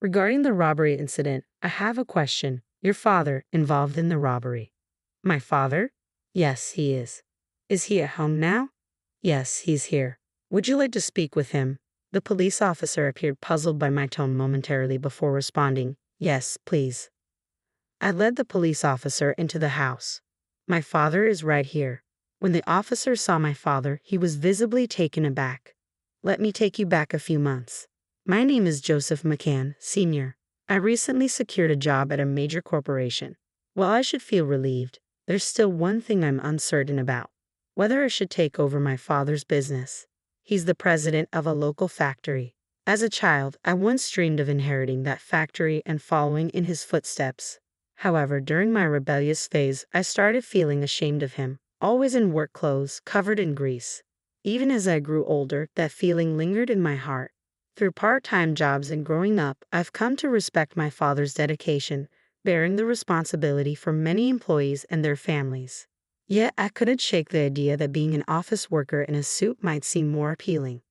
Regarding the robbery incident, I have a question. Your father involved in the robbery? My father? Yes, he is. Is he at home now? Yes, he's here. Would you like to speak with him? The police officer appeared puzzled by my tone momentarily before responding, yes, please. I led the police officer into the house. My father is right here. When the officer saw my father, he was visibly taken aback. Let me take you back a few months. My name is Joseph McCann, Sr. I recently secured a job at a major corporation. While I should feel relieved, there's still one thing I'm uncertain about. Whether I should take over my father's business. He's the president of a local factory. As a child, I once dreamed of inheriting that factory and following in his footsteps. However, during my rebellious phase, I started feeling ashamed of him, always in work clothes, covered in grease. Even as I grew older, that feeling lingered in my heart. Through part-time jobs and growing up, I've come to respect my father's dedication, bearing the responsibility for many employees and their families. Yet I couldn't shake the idea that being an office worker in a suit might seem more appealing.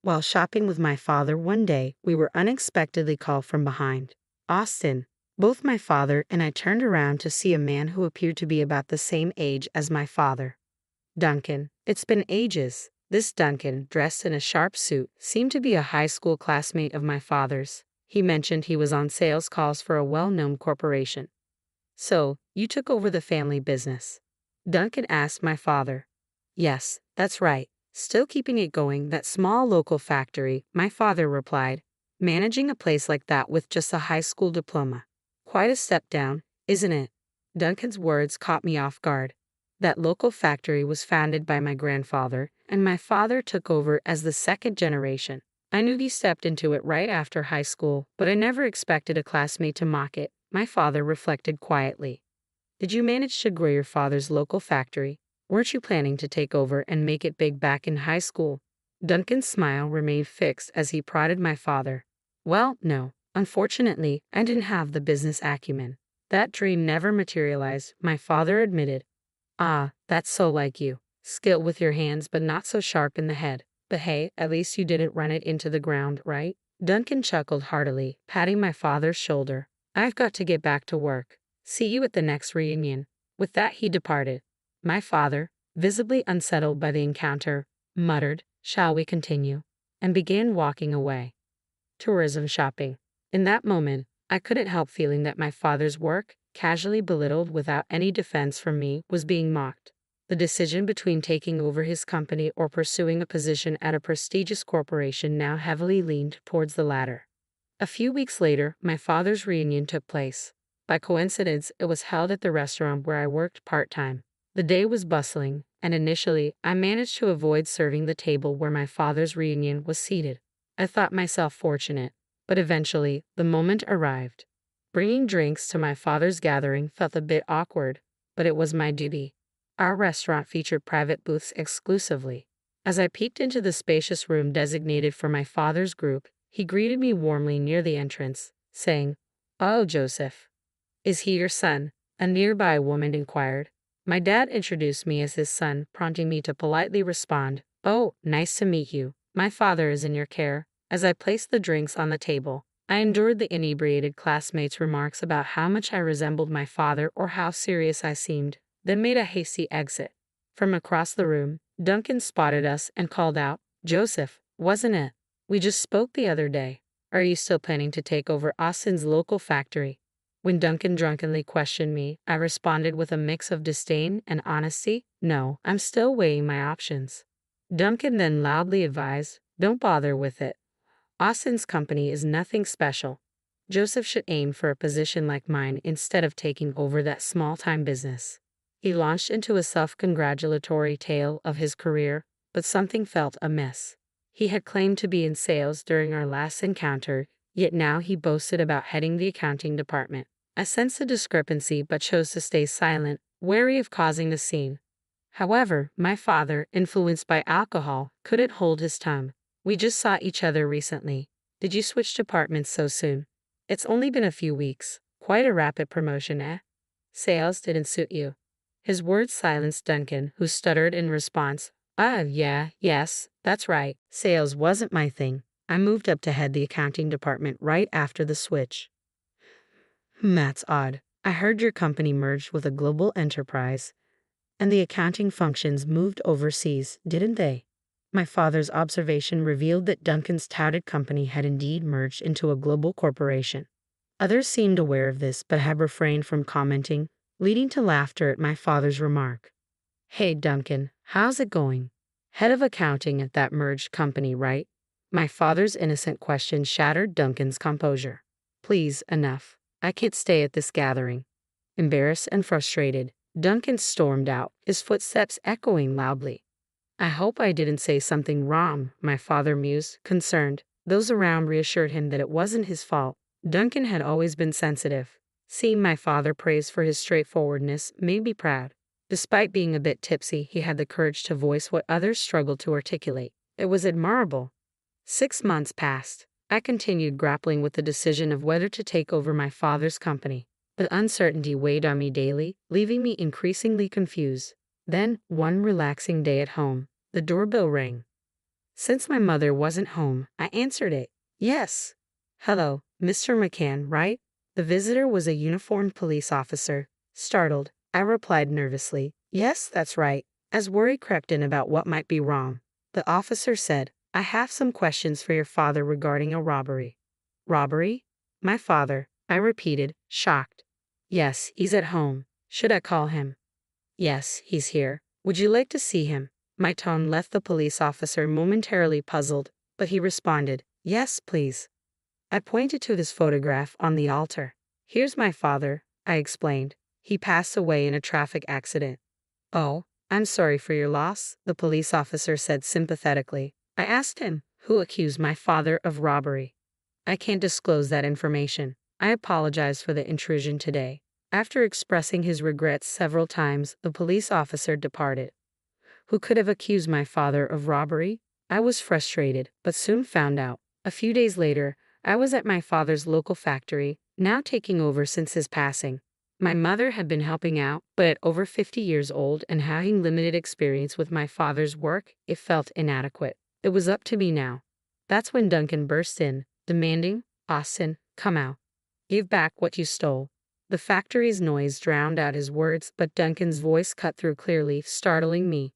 While shopping with my father one day, we were unexpectedly called from behind. Austin. Both my father and I turned around to see a man who appeared to be about the same age as my father. Duncan. It's been ages. This Duncan, dressed in a sharp suit, seemed to be a high school classmate of my father's. He mentioned he was on sales calls for a well-known corporation. So, you took over the family business? Duncan asked my father. Yes, that's right. Still keeping it going, that small local factory, my father replied. Managing a place like that with just a high school diploma. Quite a step down, isn't it? Duncan's words caught me off guard. That local factory was founded by my grandfather, and my father took over as the second generation. I knew he stepped into it right after high school, but I never expected a classmate to mock it, my father reflected quietly. Did you manage to grow your father's local factory? Weren't you planning to take over and make it big back in high school? Duncan's smile remained fixed as he prodded my father. Well, no. Unfortunately, I didn't have the business acumen. That dream never materialized, my father admitted. Ah, that's so like you. Skilled with your hands but not so sharp in the head. But hey, at least you didn't run it into the ground, right? Duncan chuckled heartily, patting my father's shoulder. I've got to get back to work. See you at the next reunion. With that he departed. My father, visibly unsettled by the encounter, muttered, "Shall we continue?" and began walking away. Tourism shopping. In that moment, I couldn't help feeling that my father's work, casually belittled without any defense from me, was being mocked. The decision between taking over his company or pursuing a position at a prestigious corporation now heavily leaned towards the latter. A few weeks later, my father's reunion took place. By coincidence, it was held at the restaurant where I worked part-time. The day was bustling, and initially, I managed to avoid serving the table where my father's reunion was seated. I thought myself fortunate, but eventually, the moment arrived. Bringing drinks to my father's gathering felt a bit awkward, but it was my duty. Our restaurant featured private booths exclusively. As I peeked into the spacious room designated for my father's group, he greeted me warmly near the entrance, saying, "Oh, Joseph. Is he your son?" A nearby woman inquired. My dad introduced me as his son, prompting me to politely respond, "Oh, nice to meet you. My father is in your care." As I placed the drinks on the table, I endured the inebriated classmates' remarks about how much I resembled my father or how serious I seemed, then made a hasty exit. From across the room, Duncan spotted us and called out, "Joseph, wasn't it? We just spoke the other day. Are you still planning to take over Austin's local factory?" When Duncan drunkenly questioned me, I responded with a mix of disdain and honesty, "No, I'm still weighing my options." Duncan then loudly advised, "Don't bother with it. Austin's company is nothing special. Joseph should aim for a position like mine instead of taking over that small-time business." He launched into a self-congratulatory tale of his career, but something felt amiss. He had claimed to be in sales during our last encounter, yet now he boasted about heading the accounting department. I sensed a discrepancy but chose to stay silent, wary of causing a scene. However, my father, influenced by alcohol, couldn't hold his tongue. "We just saw each other recently. Did you switch departments so soon?" "It's only been a few weeks. Quite a rapid promotion, eh? Sales didn't suit you." His words silenced Duncan, who stuttered in response. Yes, that's right. Sales wasn't my thing. I moved up to head the accounting department right after the switch. That's odd. I heard your company merged with a global enterprise, and the accounting functions moved overseas, didn't they? My father's observation revealed that Duncan's touted company had indeed merged into a global corporation. Others seemed aware of this but had refrained from commenting, leading to laughter at my father's remark. Hey Duncan, how's it going? Head of accounting at that merged company, right? My father's innocent question shattered Duncan's composure. Please, enough. I can't stay at this gathering. Embarrassed and frustrated, Duncan stormed out, his footsteps echoing loudly. I hope I didn't say something wrong, my father mused, concerned. Those around reassured him that it wasn't his fault. Duncan had always been sensitive. Seeing my father praised for his straightforwardness made me proud. Despite being a bit tipsy, he had the courage to voice what others struggled to articulate. It was admirable. 6 months passed. I continued grappling with the decision of whether to take over my father's company. The uncertainty weighed on me daily, leaving me increasingly confused. Then, one relaxing day at home, the doorbell rang. Since my mother wasn't home, I answered it. Yes. Hello, Mr. McCann, right? The visitor was a uniformed police officer. Startled, I replied nervously, yes, that's right, as worry crept in about what might be wrong. The officer said, I have some questions for your father regarding a robbery. Robbery? My father, I repeated, shocked. Yes, he's at home. Should I call him? Yes, he's here. Would you like to see him? My tone left the police officer momentarily puzzled, but he responded, yes, please. I pointed to this photograph on the altar. Here's my father, I explained. He passed away in a traffic accident. Oh, I'm sorry for your loss, the police officer said sympathetically. I asked him, who accused my father of robbery. I can't disclose that information. I apologize for the intrusion today. After expressing his regrets several times, the police officer departed. Who could have accused my father of robbery? I was frustrated, but soon found out. A few days later, I was at my father's local factory, now taking over since his passing. My mother had been helping out, but at over 50 years old and having limited experience with my father's work, it felt inadequate. It was up to me now. That's when Duncan burst in, demanding, Austin, come out. Give back what you stole. The factory's noise drowned out his words, but Duncan's voice cut through clearly, startling me.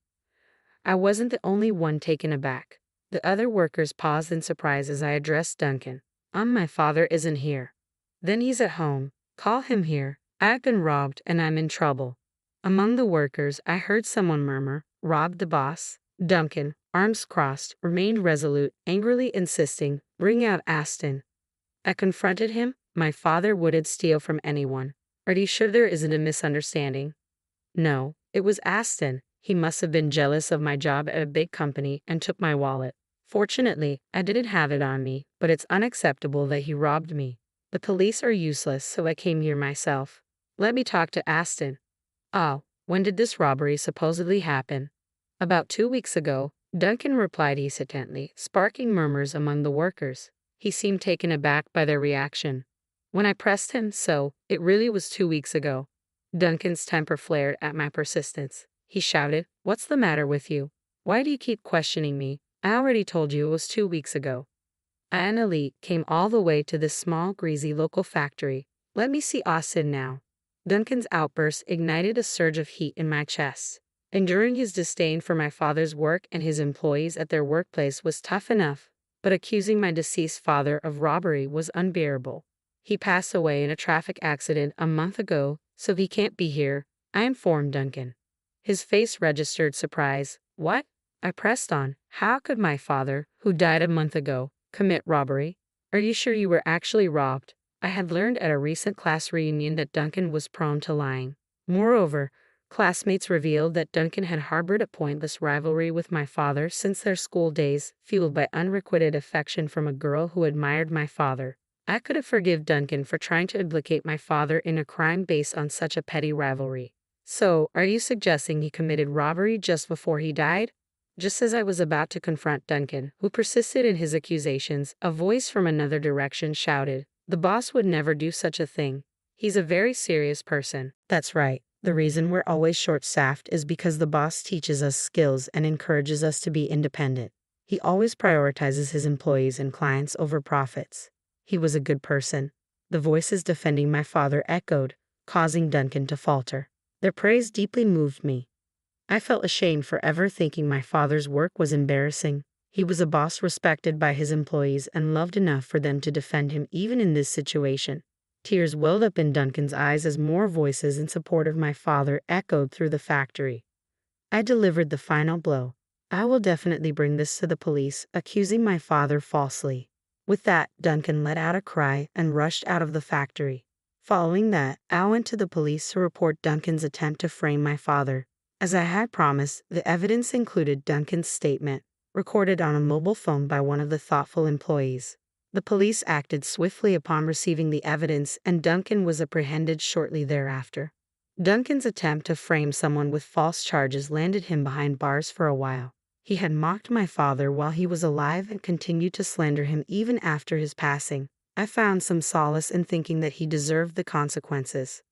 I wasn't the only one taken aback. The other workers paused in surprise as I addressed Duncan. My father isn't here. Then he's at home. Call him here. I've been robbed and I'm in trouble. Among the workers, I heard someone murmur, robbed the boss. Duncan, arms crossed, remained resolute, angrily insisting, bring out Aston. I confronted him. My father wouldn't steal from anyone. Are you sure there isn't a misunderstanding? No, it was Aston. He must have been jealous of my job at a big company and took my wallet. Fortunately, I didn't have it on me, but it's unacceptable that he robbed me. The police are useless, so I came here myself. Let me talk to Aston. Oh, when did this robbery supposedly happen? About 2 weeks ago, Duncan replied hesitantly, sparking murmurs among the workers. He seemed taken aback by their reaction. When I pressed him, it really was 2 weeks ago. Duncan's temper flared at my persistence. He shouted, what's the matter with you? Why do you keep questioning me? I already told you it was 2 weeks ago. I and Elite came all the way to this small, greasy local factory. Let me see Austin now. Duncan's outburst ignited a surge of heat in my chest. Enduring his disdain for my father's work and his employees at their workplace was tough enough, but accusing my deceased father of robbery was unbearable. He passed away in a traffic accident a month ago, so he can't be here, I informed Duncan. His face registered surprise. What? I pressed on. How could my father, who died a month ago, commit robbery? Are you sure you were actually robbed? I had learned at a recent class reunion that Duncan was prone to lying. Moreover, classmates revealed that Duncan had harbored a pointless rivalry with my father since their school days, fueled by unrequited affection from a girl who admired my father. I could have forgiven Duncan for trying to implicate my father in a crime based on such a petty rivalry. So, are you suggesting he committed robbery just before he died? Just as I was about to confront Duncan, who persisted in his accusations, a voice from another direction shouted, the boss would never do such a thing. He's a very serious person. That's right. The reason we're always short-staffed is because the boss teaches us skills and encourages us to be independent. He always prioritizes his employees and clients over profits. He was a good person. The voices defending my father echoed, causing Duncan to falter. Their praise deeply moved me. I felt ashamed for ever thinking my father's work was embarrassing. He was a boss respected by his employees and loved enough for them to defend him even in this situation. Tears welled up in Duncan's eyes as more voices in support of my father echoed through the factory. I delivered the final blow. I will definitely bring this to the police, accusing my father falsely. With that, Duncan let out a cry and rushed out of the factory. Following that, I went to the police to report Duncan's attempt to frame my father. As I had promised, the evidence included Duncan's statement, recorded on a mobile phone by one of the thoughtful employees. The police acted swiftly upon receiving the evidence, and Duncan was apprehended shortly thereafter. Duncan's attempt to frame someone with false charges landed him behind bars for a while. He had mocked my father while he was alive and continued to slander him even after his passing. I found some solace in thinking that he deserved the consequences.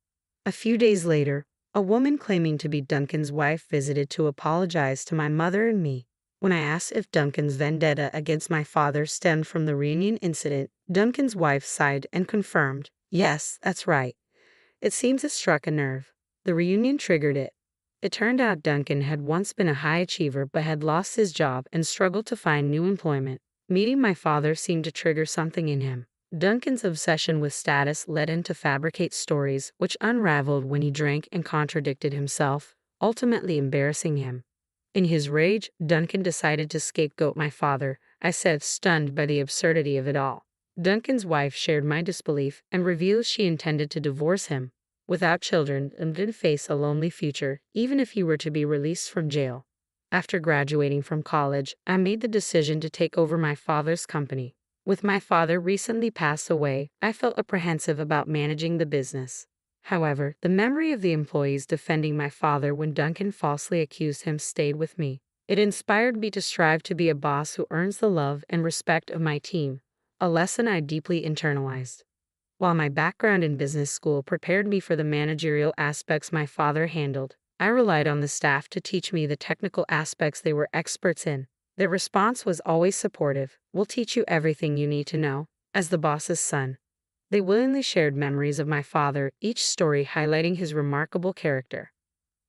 A few days later, a woman claiming to be Duncan's wife visited to apologize to my mother and me. When I asked if Duncan's vendetta against my father stemmed from the reunion incident, Duncan's wife sighed and confirmed, "Yes, that's right. It seems it struck a nerve. The reunion triggered it." It turned out Duncan had once been a high achiever but had lost his job and struggled to find new employment. Meeting my father seemed to trigger something in him. Duncan's obsession with status led him to fabricate stories which unraveled when he drank and contradicted himself, ultimately embarrassing him. In his rage, Duncan decided to scapegoat my father, I said, stunned by the absurdity of it all. Duncan's wife shared my disbelief and revealed she intended to divorce him. Without children, and did face a lonely future, even if he were to be released from jail. After graduating from college, I made the decision to take over my father's company. With my father recently passed away, I felt apprehensive about managing the business. However, the memory of the employees defending my father when Duncan falsely accused him stayed with me. It inspired me to strive to be a boss who earns the love and respect of my team, a lesson I deeply internalized. While my background in business school prepared me for the managerial aspects my father handled, I relied on the staff to teach me the technical aspects they were experts in. Their response was always supportive. "We'll teach you everything you need to know." As the boss's son, they willingly shared memories of my father, each story highlighting his remarkable character.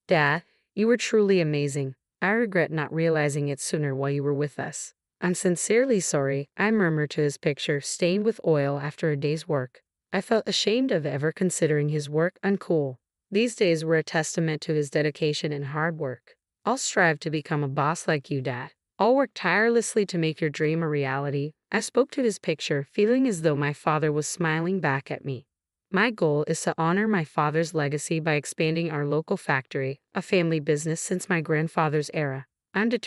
"Dad, you were truly amazing. I regret not realizing it sooner while you were with us. I'm sincerely sorry," I murmured to his picture, stained with oil after a day's work. I felt ashamed of ever considering his work uncool. These days were a testament to his dedication and hard work. "I'll strive to become a boss like you, Dad. I'll work tirelessly to make your dream a reality." I spoke to his picture, feeling as though my father was smiling back at me. My goal is to honor my father's legacy by expanding our local factory, a family business since my grandfather's era. I'm determined